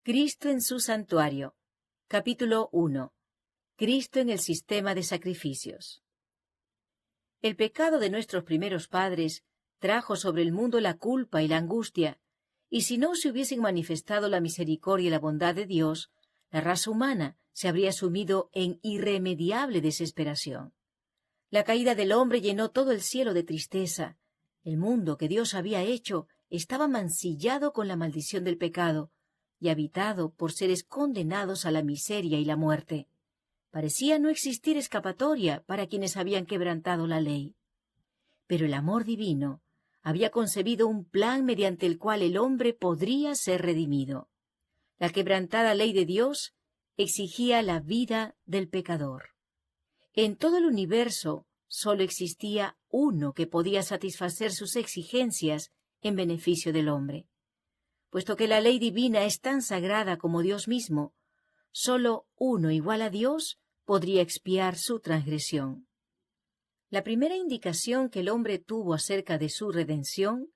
Cristo en su santuario. Capítulo 1. Cristo en el sistema de sacrificios. El pecado de nuestros primeros padres trajo sobre el mundo la culpa y la angustia, y si no se hubiesen manifestado la misericordia y la bondad de Dios, la raza humana se habría sumido en irremediable desesperación. La caída del hombre llenó todo el cielo de tristeza. El mundo que Dios había hecho estaba mancillado con la maldición del pecado y habitado por seres condenados a la miseria y la muerte. Parecía no existir escapatoria para quienes habían quebrantado la ley. Pero el amor divino había concebido un plan mediante el cual el hombre podría ser redimido. La quebrantada ley de Dios exigía la vida del pecador. En todo el universo solo existía uno que podía satisfacer sus exigencias en beneficio del hombre. Puesto que la ley divina es tan sagrada como Dios mismo, solo uno igual a Dios podría expiar su transgresión. La primera indicación que el hombre tuvo acerca de su redención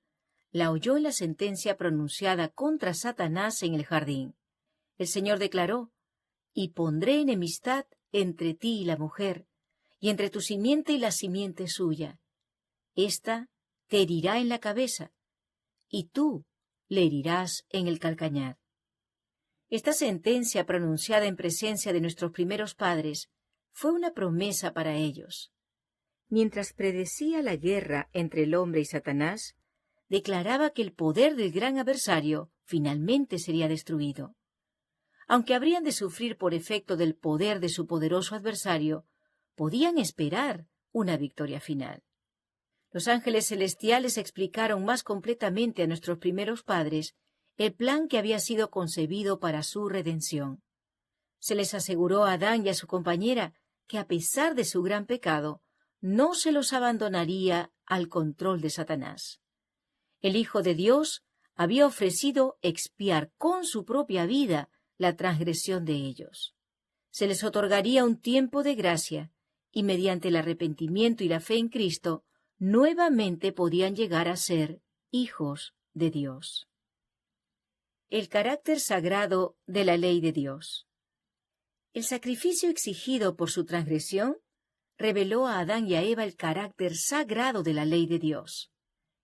la oyó en la sentencia pronunciada contra Satanás en el jardín. El Señor declaró: «Y pondré enemistad entre ti y la mujer, y entre tu simiente y la simiente suya. Esta te herirá en la cabeza, y tú le herirás en el calcañar». Esta sentencia pronunciada en presencia de nuestros primeros padres fue una promesa para ellos. Mientras predecía la guerra entre el hombre y Satanás, declaraba que el poder del gran adversario finalmente sería destruido. Aunque habrían de sufrir por efecto del poder de su poderoso adversario, podían esperar una victoria final. Los ángeles celestiales explicaron más completamente a nuestros primeros padres el plan que había sido concebido para su redención. Se les aseguró a Adán y a su compañera que, a pesar de su gran pecado, no se los abandonaría al control de Satanás. El Hijo de Dios había ofrecido expiar con su propia vida la transgresión de ellos. Se les otorgaría un tiempo de gracia, y mediante el arrepentimiento y la fe en Cristo, nuevamente podían llegar a ser hijos de Dios. El carácter sagrado de la ley de Dios. El sacrificio exigido por su transgresión reveló a Adán y a Eva el carácter sagrado de la ley de Dios,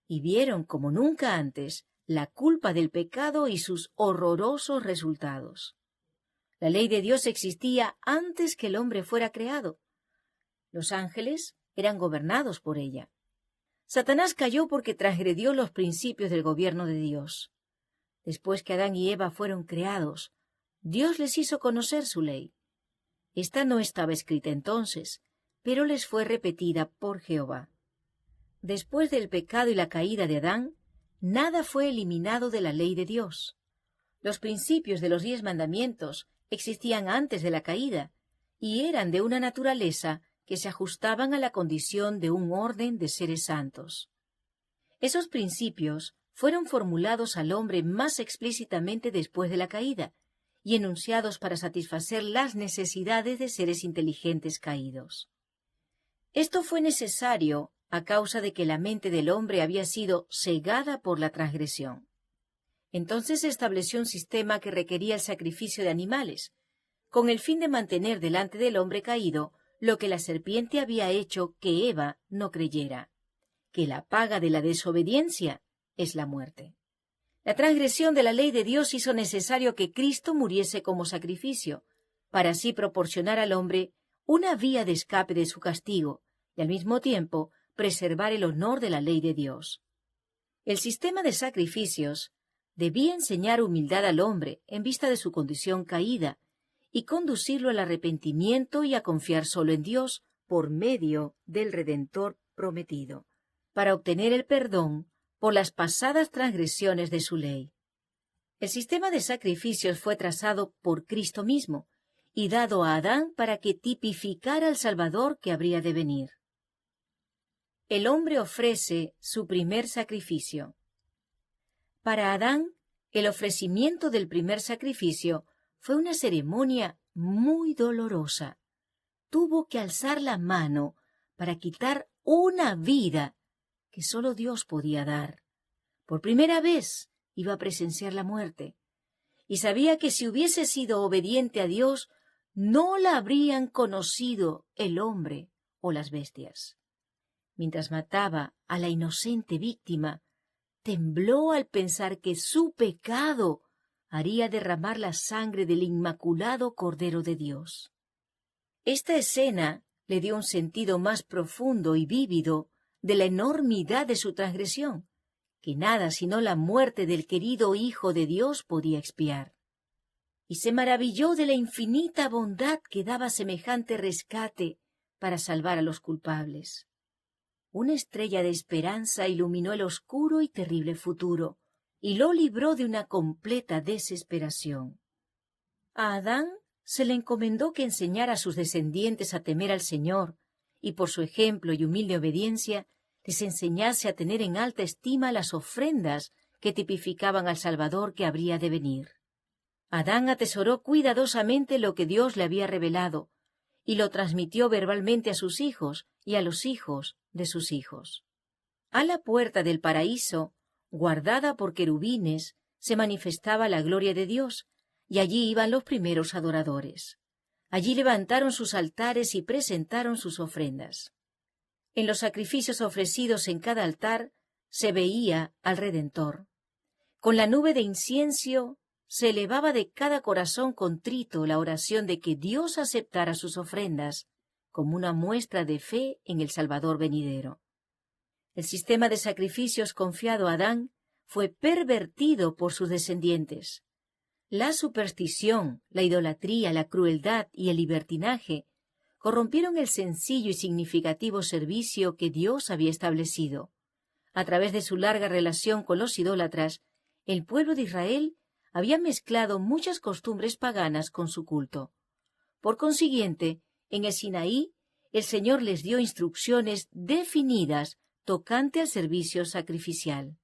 y vieron como nunca antes la culpa del pecado y sus horrorosos resultados. La ley de Dios existía antes que el hombre fuera creado. Los ángeles eran gobernados por ella. Satanás cayó porque transgredió los principios del gobierno de Dios. Después que Adán y Eva fueron creados, Dios les hizo conocer su ley. Esta no estaba escrita entonces, pero les fue repetida por Jehová. Después del pecado y la caída de Adán, nada fue eliminado de la ley de Dios. Los principios de los 10 mandamientos existían antes de la caída y eran de una naturaleza que se ajustaban a la condición de un orden de seres santos. Esos principios fueron formulados al hombre más explícitamente después de la caída y enunciados para satisfacer las necesidades de seres inteligentes caídos. Esto fue necesario a causa de que la mente del hombre había sido cegada por la transgresión. Entonces se estableció un sistema que requería el sacrificio de animales, con el fin de mantener delante del hombre caído lo que la serpiente había hecho que Eva no creyera, que la paga de la desobediencia es la muerte. La transgresión de la ley de Dios hizo necesario que Cristo muriese como sacrificio, para así proporcionar al hombre una vía de escape de su castigo y al mismo tiempo preservar el honor de la ley de Dios. El sistema de sacrificios debía enseñar humildad al hombre en vista de su condición caída y conducirlo al arrepentimiento y a confiar solo en Dios por medio del Redentor prometido, para obtener el perdón por las pasadas transgresiones de su ley. El sistema de sacrificios fue trazado por Cristo mismo y dado a Adán para que tipificara al Salvador que habría de venir. El hombre ofrece su primer sacrificio. Para Adán, el ofrecimiento del primer sacrificio fue una ceremonia muy dolorosa. Tuvo que alzar la mano para quitar una vida que solo Dios podía dar. Por primera vez iba a presenciar la muerte, y sabía que si hubiese sido obediente a Dios, no la habrían conocido el hombre o las bestias. Mientras mataba a la inocente víctima, tembló al pensar que su pecado haría derramar la sangre del inmaculado Cordero de Dios. Esta escena le dio un sentido más profundo y vívido de la enormidad de su transgresión, que nada sino la muerte del querido Hijo de Dios podía expiar. Y se maravilló de la infinita bondad que daba semejante rescate para salvar a los culpables. Una estrella de esperanza iluminó el oscuro y terrible futuro, y lo libró de una completa desesperación. A Adán se le encomendó que enseñara a sus descendientes a temer al Señor, y por su ejemplo y humilde obediencia les enseñase a tener en alta estima las ofrendas que tipificaban al Salvador que habría de venir. Adán atesoró cuidadosamente lo que Dios le había revelado, y lo transmitió verbalmente a sus hijos y a los hijos de sus hijos. A la puerta del paraíso, guardada por querubines, se manifestaba la gloria de Dios, y allí iban los primeros adoradores. Allí levantaron sus altares y presentaron sus ofrendas. En los sacrificios ofrecidos en cada altar se veía al Redentor. Con la nube de incienso se elevaba de cada corazón contrito la oración de que Dios aceptara sus ofrendas como una muestra de fe en el Salvador venidero. El sistema de sacrificios confiado a Adán fue pervertido por sus descendientes. La superstición, la idolatría, la crueldad y el libertinaje corrompieron el sencillo y significativo servicio que Dios había establecido. A través de su larga relación con los idólatras, el pueblo de Israel había mezclado muchas costumbres paganas con su culto. Por consiguiente, en el Sinaí, el Señor les dio instrucciones definidas tocante al servicio sacrificial.